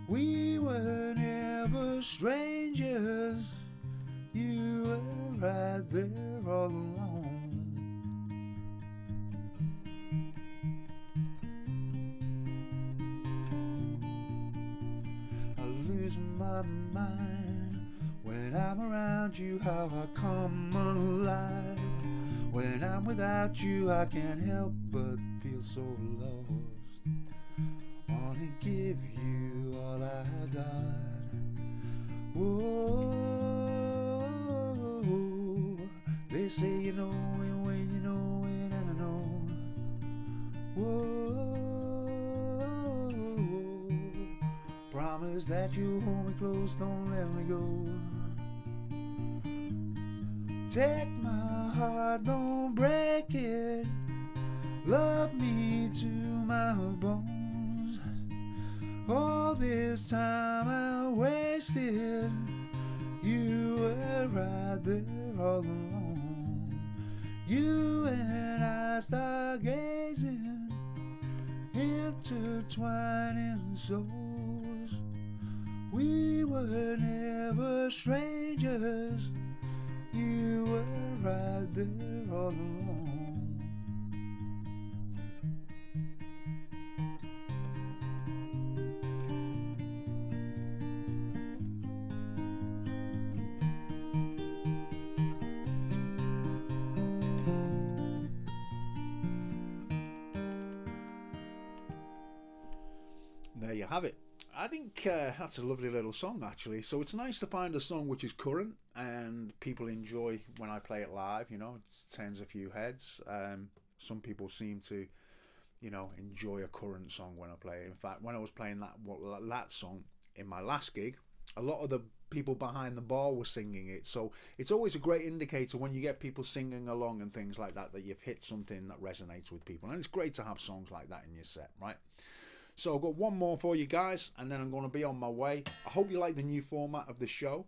We were never strangers. You were right there all along. I lose my mind when I'm around you, how I come alive. When I'm without you, I can't help but feel so lost. Wanna give you all I got. Whoa, they say you know it when you know it, and I know. Whoa, promise that you hold me close, don't let me go. Take my heart, don't break it. Love me to my bones. All this time I wasted, you were right there all along. You and I stargazing, intertwining souls. We were never strangers. You were right there all along. There you have it. I think that's a lovely little song, actually. So it's nice to find a song which is current and people enjoy when I play it live. You know, it turns a few heads. Some people seem to, you know, enjoy a current song when I play it. In fact, when I was playing that song in my last gig, a lot of the people behind the bar were singing it. So it's always a great indicator when you get people singing along and things like that, that you've hit something that resonates with people. And it's great to have songs like that in your set, right? So I've got one more for you guys, and then I'm going to be on my way. I hope you like the new format of the show.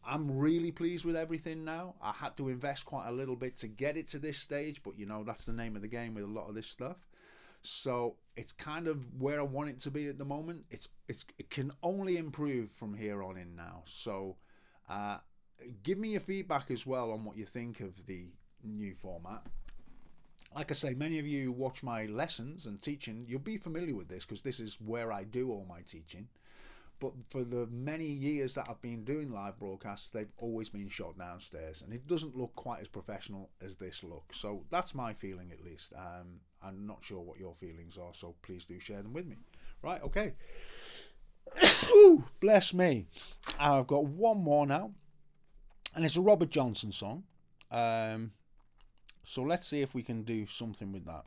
I'm really pleased with everything now. I had to invest quite a little bit to get it to this stage, but you know, that's the name of the game with a lot of this stuff. So it's kind of where I want it to be at the moment. It can only improve from here on in now. So give me your feedback as well on what you think of the new format. Like I say, many of you who watch my lessons and teaching, you'll be familiar with this because this is where I do all my teaching. But for the many years that I've been doing live broadcasts, they've always been shot downstairs, and it doesn't look quite as professional as this looks. So that's my feeling, at least. I'm not sure what your feelings are, so please do share them with me. Right, okay. Ooh, bless me. I've got one more now, and it's a Robert Johnson song. So let's see if we can do something with that.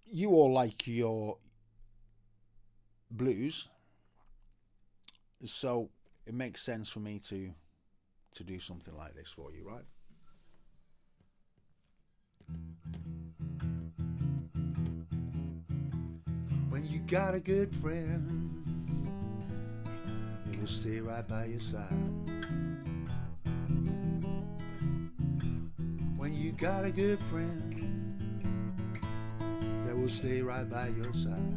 You all like your blues, so it makes sense for me to do something like this for you, right? When you got a good friend, he will stay right by your side. When you got a good friend that will stay right by your side.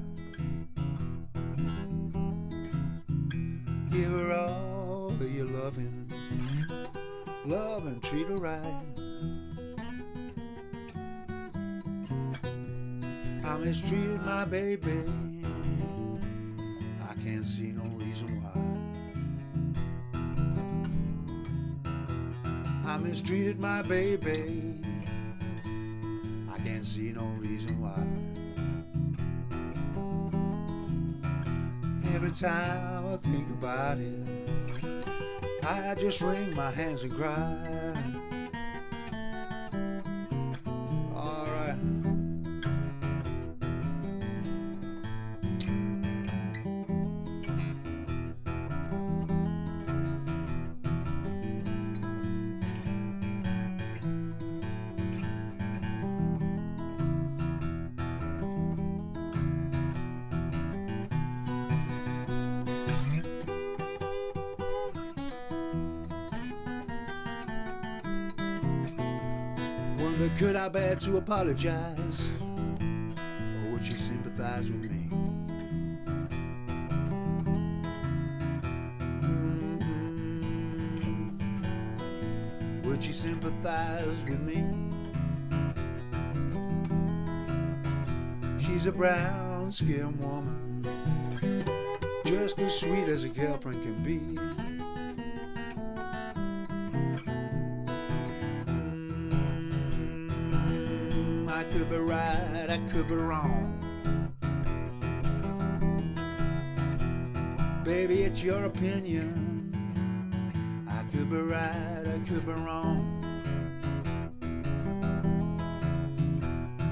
Give her all of your loving, love and treat her right. I mistreated my baby, I can't see no reason why. I mistreated my baby, I can't see no reason why. Every time I think about it, I just wring my hands and cry. Alright. Wonder, could I bear to apologize, or would she sympathize with me? Would she sympathize with me? She's a brown-skinned woman, just as sweet as a girlfriend can be. I could be right, I could be wrong. Baby, it's your opinion. I could be right, I could be wrong.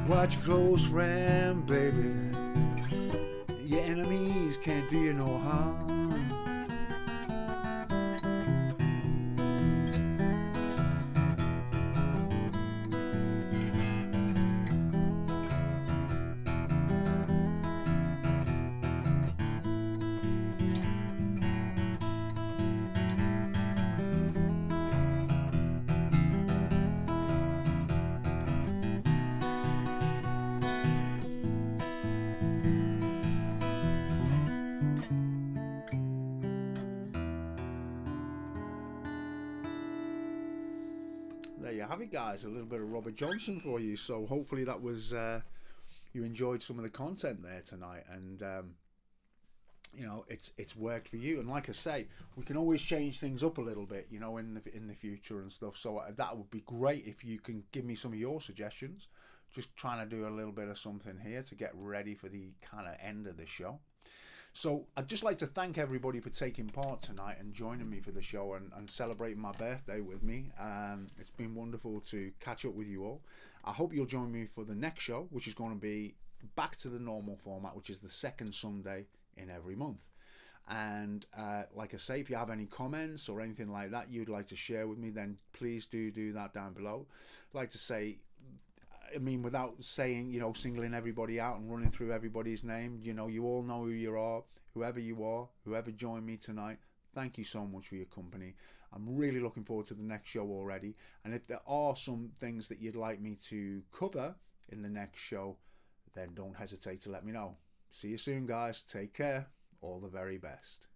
Watch your close friend, baby. Your enemies can't do you no harm. There you have it, guys. A little bit of Robert Johnson for you. So hopefully that was you enjoyed some of the content there tonight, and you know, it's worked for you. And like I say, we can always change things up a little bit, you know, in the future and stuff. So that would be great if you can give me some of your suggestions. Just trying to do a little bit of something here to get ready for the kind of end of the show. So I'd just like to thank everybody for taking part tonight and joining me for the show and celebrating my birthday with me. It's been wonderful to catch up with you all. I hope you'll join me for the next show, which is going to be back to the normal format, which is the second Sunday in every month. And like I say, if you have any comments or anything like that you'd like to share with me, then please do that down below. I'd like to say, I mean, without saying, you know, singling everybody out and running through everybody's name, you know, you all know who you are, whoever joined me tonight. Thank you so much for your company. I'm really looking forward to the next show already. And if there are some things that you'd like me to cover in the next show, then don't hesitate to let me know. See you soon, guys. Take care. All the very best.